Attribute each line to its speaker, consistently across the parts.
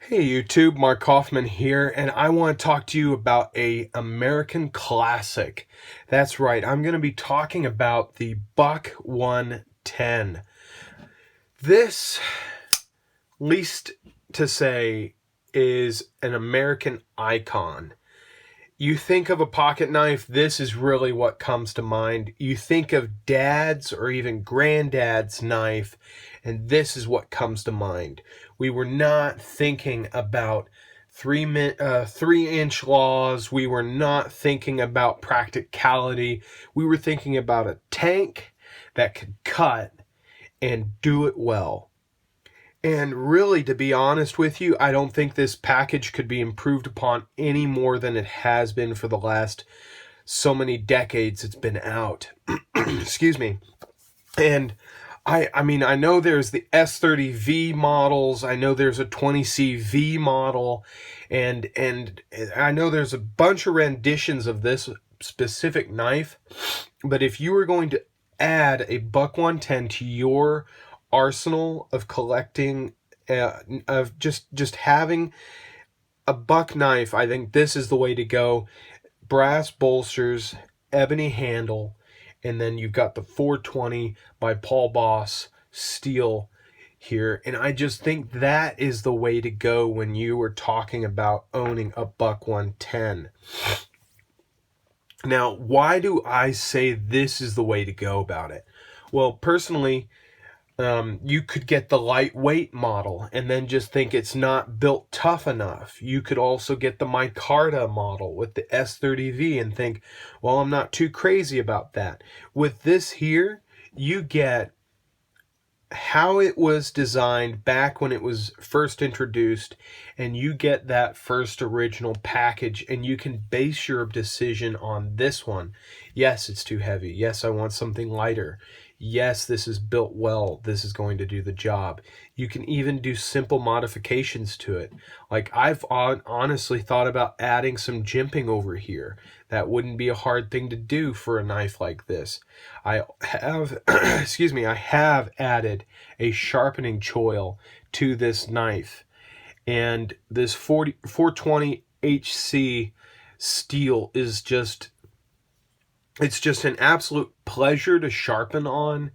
Speaker 1: Hey YouTube, Mark Hoffman here, and I want to talk to you about a American classic. That's right, I'm going to be talking about the Buck 110. This, least to say, is an American icon. You think of a pocket knife, this is really what comes to mind. You think of dad's or even granddad's knife, and this is what comes to mind. We were not thinking about 3-inch laws. We were not thinking about practicality. We were thinking about a tank that could cut and do it well. And really, to be honest with you, I don't think this package could be improved upon any more than it has been for the last so many decades it's been out. Excuse me. And I know there's the S30V models. I know there's a 20CV model, and I know there's a bunch of renditions of this specific knife. But if you were going to add a Buck 110 to your arsenal of collecting, of just having a buck knife, I think this is the way to go. Brass bolsters, ebony handle, and then you've got the 420 by Paul Boss steel here. And I just think that is the way to go when you are talking about owning a Buck 110. Now, why do I say this is the way to go about it? Well, personally, you could get the lightweight model and then just think it's not built tough enough. You could also get the micarta model with the S30V and think, well, I'm not too crazy about that. With this here, you get how it was designed back when it was first introduced, and you get that first original package, and you can base your decision on this one. Yes, it's too heavy. Yes, I want something lighter. Yes, this is built well. This is going to do the job. You can even do simple modifications to it. Like I've honestly thought about adding some jimping over here. That wouldn't be a hard thing to do for a knife like this. I have, excuse me, I have added a sharpening choil to this knife. And this 420 HC steel is it's just an absolute pleasure to sharpen on,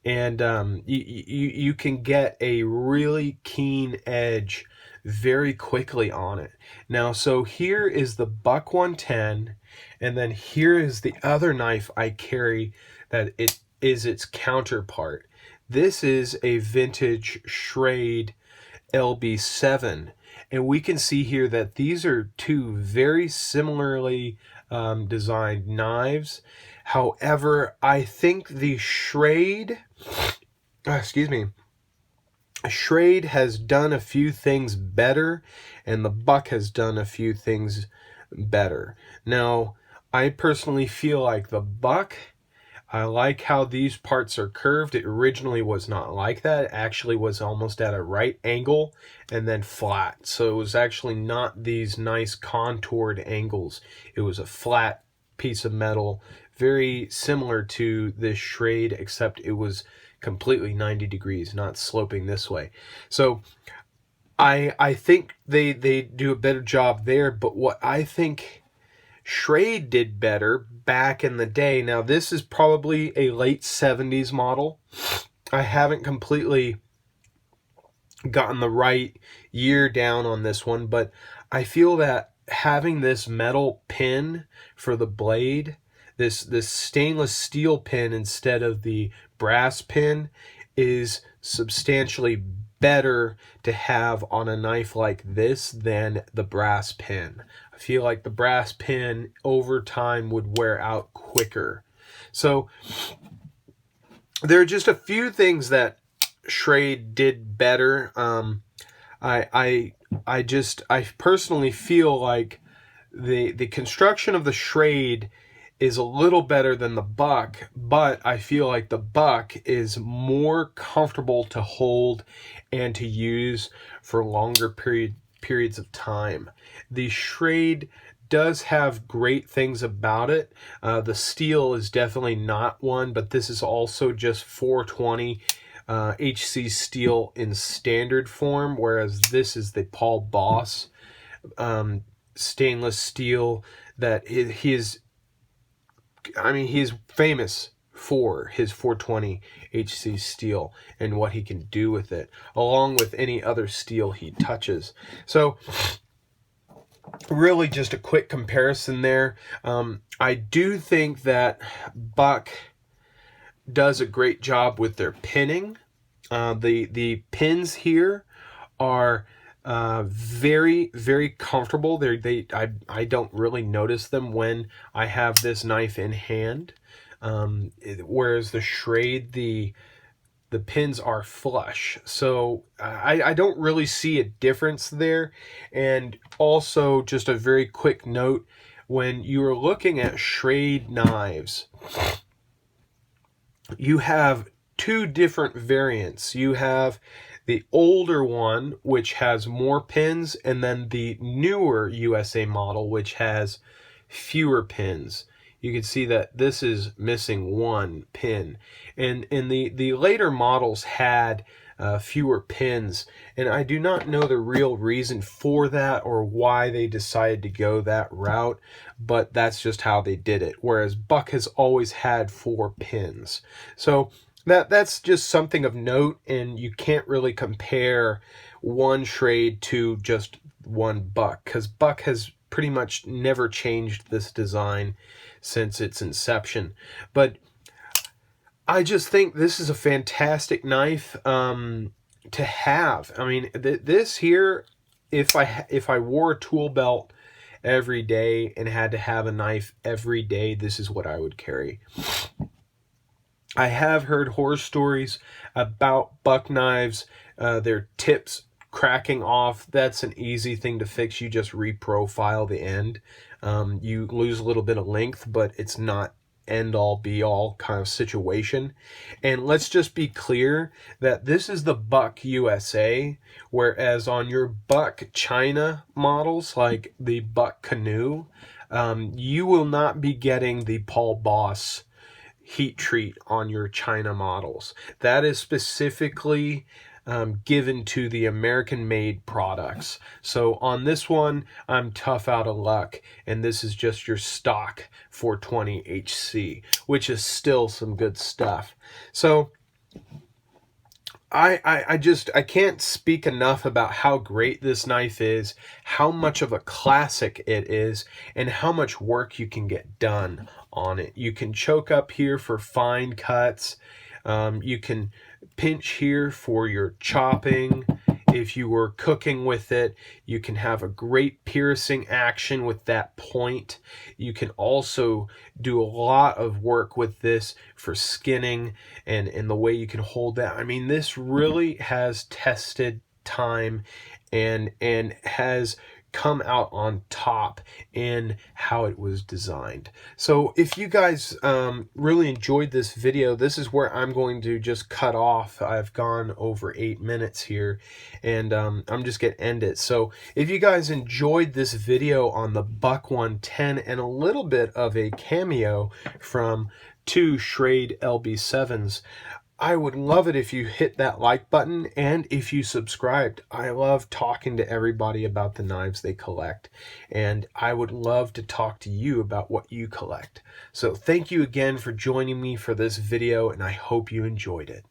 Speaker 1: and you can get a really keen edge very quickly on it. Now, so here is the Buck 110, and then here is the other knife I carry that it is its counterpart. This is a vintage Schrade LB7, and we can see here that these are two very similarly designed knives. However, I think the Schrade has done a few things better, and the Buck has done a few things better. Now, I personally feel like the Buck, I like how these parts are curved. It originally was not like that. It actually was almost at a right angle and then flat. So it was actually not these nice contoured angles. It was a flat piece of metal, very similar to this Schrade, except it was completely 90 degrees, not sloping this way. So I think they do a better job there, but what I think Schrade did better back in the day. Now, this is probably a late 70s model. I haven't completely gotten the right year down on this one, but I feel that having this metal pin for the blade, this stainless steel pin instead of the brass pin, is substantially better to have on a knife like this than the brass pin. I feel like the brass pin over time would wear out quicker. So there are just a few things that Schrade did better. I personally feel like the construction of the Schrade is a little better than the Buck, but I feel like the Buck is more comfortable to hold and to use for longer periods of time. The Schrade does have great things about it. The steel is definitely not one, but this is also just 420 HC steel in standard form, whereas this is the Paul Boss stainless steel that he is, I mean, he's famous for his 420 HC steel and what he can do with it, along with any other steel he touches. So really just a quick comparison there. I do think that Buck does a great job with their pinning. The pins here are very, very comfortable. I don't really notice them when I have this knife in hand. Whereas the Schrade, the pins are flush. So I don't really see a difference there. And also just a very quick note, when you are looking at Schrade knives, you have two different variants. You have the older one, which has more pins, and then the newer USA model, which has fewer pins. You can see that this is missing one pin. And the later models had fewer pins, and I do not know the real reason for that or why they decided to go that route, but that's just how they did it, whereas Buck has always had 4 pins. So that's just something of note, and you can't really compare one Schrade to just one Buck, because Buck has pretty much never changed this design since its inception. But I just think this is a fantastic knife to have. I mean, this here, if I wore a tool belt every day and had to have a knife every day, this is what I would carry. I have heard horror stories about Buck knives, their tips cracking off. That's an easy thing to fix. You just reprofile the end. You lose a little bit of length, but it's not end all be all kind of situation. And let's just be clear that this is the Buck USA, whereas on your Buck China models, like the Buck Canoe, you will not be getting the Paul Boss heat treat on your China models. That is specifically given to the American-made products. So on this one, I'm tough out of luck, and this is just your stock 420 HC, which is still some good stuff. So I can't speak enough about how great this knife is, how much of a classic it is, and how much work you can get done on it. You can choke up here for fine cuts. You can pinch here for your chopping. If you were cooking with it, you can have a great piercing action with that point. You can also do a lot of work with this for skinning and the way you can hold that. I mean, this really has tested time and has come out on top in how it was designed. So if you guys really enjoyed this video, this is where I'm going to just cut off. I've gone over 8 minutes here, and I'm just gonna end it. So if you guys enjoyed this video on the Buck 110 and a little bit of a cameo from 2 Schrade LB7s, I would love it if you hit that like button and if you subscribed. I love talking to everybody about the knives they collect, and I would love to talk to you about what you collect. So thank you again for joining me for this video, and I hope you enjoyed it.